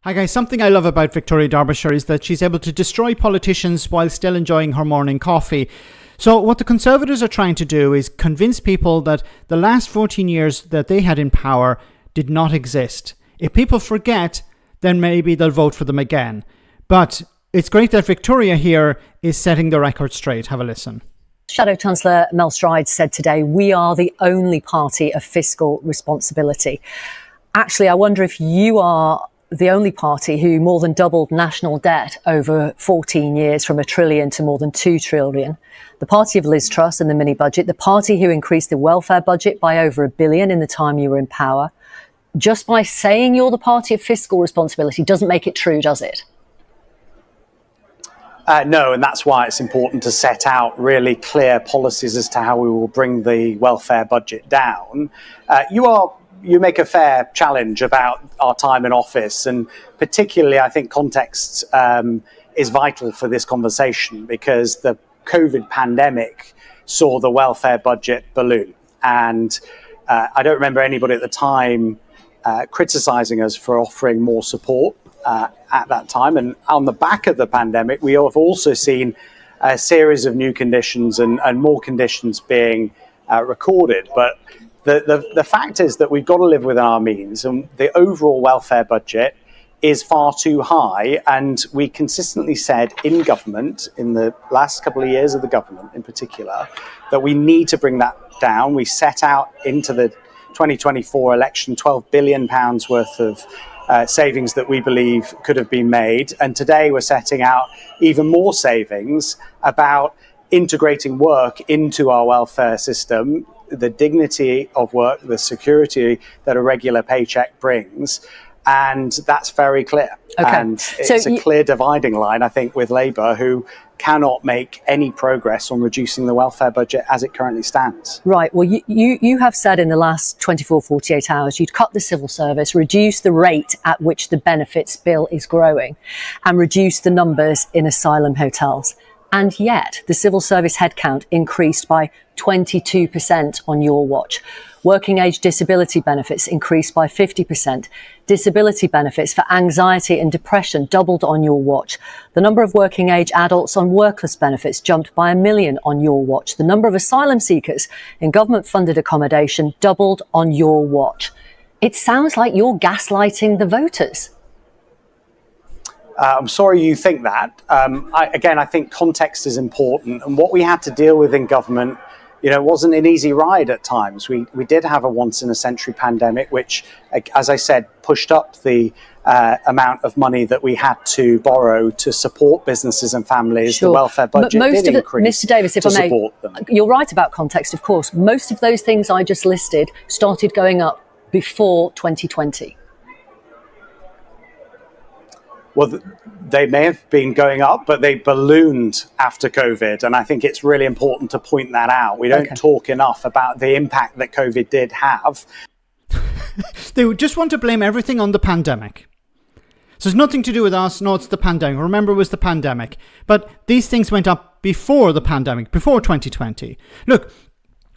Hi guys, something I love about Victoria Derbyshire is that she's able to destroy politicians while still enjoying her morning coffee. So what the Conservatives are trying to do is convince people that the last 14 years that they had in power did not exist. If people forget, then maybe they'll vote for them again. But it's great that Victoria here is setting the record straight. Have a listen. Shadow Chancellor Mel Stride said today, we are the only party of fiscal responsibility. Actually, I wonder if you are the only party who more than doubled national debt over 14 years from $1 trillion to more than $2 trillion. The party of Liz Truss and the mini budget, the party who increased the welfare budget by over $1 billion in the time you were in power. Just by saying you're the party of fiscal responsibility doesn't make it true, does it? No, and that's why it's important to set out really clear policies as to how we will bring the welfare budget down. You make a fair challenge about our time in office, and particularly I think context is vital for this conversation because the COVID pandemic saw the welfare budget balloon. And I don't remember anybody at the time criticising us for offering more support at that time. And on the back of the pandemic, we have also seen a series of new conditions and more conditions being recorded. But the fact is that we've got to live within our means, and the overall welfare budget is far too high. And we consistently said in government, in the last couple of years of the government in particular, that we need to bring that down. We set out into the 2024 election £12 billion worth of savings that we believe could have been made. And today we're setting out even more savings about integrating work into our welfare system, the dignity of work, the security that a regular paycheck brings. And that's very clear. Okay. And it's a clear dividing line, I think, with Labour, who cannot make any progress on reducing the welfare budget as it currently stands. Right. Well, you have said in the last 24, 48 hours, you'd cut the civil service, reduce the rate at which the benefits bill is growing, and reduce the numbers in asylum hotels. And yet the civil service headcount increased by 22% on your watch. Working age disability benefits increased by 50%. Disability benefits for anxiety and depression doubled on your watch. The number of working age adults on workless benefits jumped by 1 million on your watch. The number of asylum seekers in government funded accommodation doubled on your watch. It sounds like you're gaslighting the voters. I'm sorry you think that. I think context is important. And what we had to deal with in government, wasn't an easy ride at times. We did have a once-in-a-century pandemic, which, as I said, pushed up the amount of money that we had to borrow to support businesses and families. Sure. The welfare budget did increase. Mr. Davies, if I may, you're right about context, of course. Most of those things I just listed started going up before 2020. Well, they may have been going up, but they ballooned after COVID. And I think it's really important to point that out. We don't talk enough about the impact that COVID did have. They just want to blame everything on the pandemic. So it's nothing to do with us. No, it's the pandemic. Remember, it was the pandemic. But these things went up before the pandemic, before 2020. Look,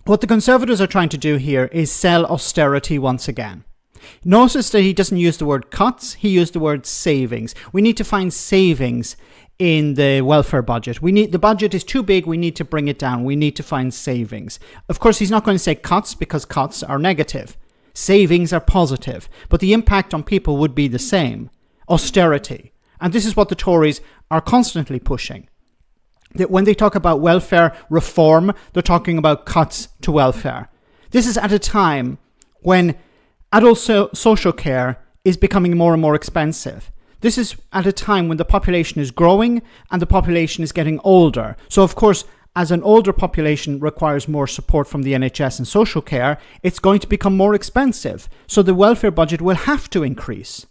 what the Conservatives are trying to do here is sell austerity once again. Notice that he doesn't use the word cuts, he used the word savings. We need to find savings in the welfare budget. The budget is too big, we need to bring it down. We need to find savings. Of course, he's not going to say cuts because cuts are negative. Savings are positive, but the impact on people would be the same. Austerity. And this is what the Tories are constantly pushing. That when they talk about welfare reform, they're talking about cuts to welfare. This is at a time when adult social care is becoming more and more expensive. This is at a time when the population is growing and the population is getting older. So, of course, as an older population requires more support from the NHS and social care, it's going to become more expensive. So the welfare budget will have to increase.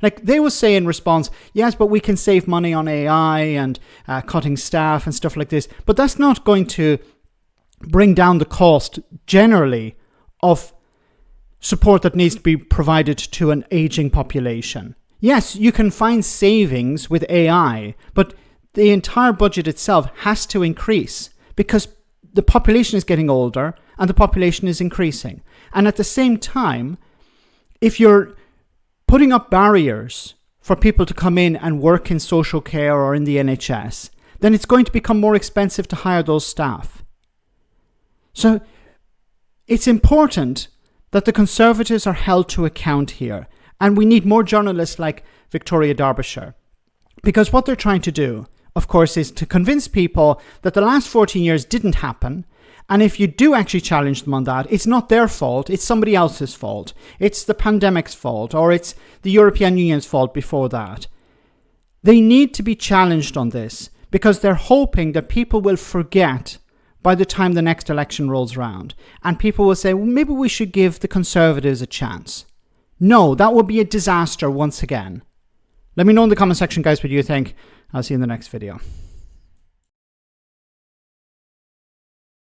Like they will say in response, yes, but we can save money on AI and cutting staff and stuff like this. But that's not going to bring down the cost generally of support that needs to be provided to an aging population. Yes, you can find savings with AI, but the entire budget itself has to increase because the population is getting older and the population is increasing. And at the same time, if you're putting up barriers for people to come in and work in social care or in the NHS, then it's going to become more expensive to hire those staff. So it's important that the Conservatives are held to account here. And we need more journalists like Victoria Derbyshire. Because what they're trying to do, of course, is to convince people that the last 14 years didn't happen. And if you do actually challenge them on that, it's not their fault, it's somebody else's fault. It's the pandemic's fault, or it's the European Union's fault before that. They need to be challenged on this because they're hoping that people will forget by the time the next election rolls around. And people will say, well, maybe we should give the Conservatives a chance. No, that would be a disaster once again. Let me know in the comment section, guys, what you think. I'll see you in the next video.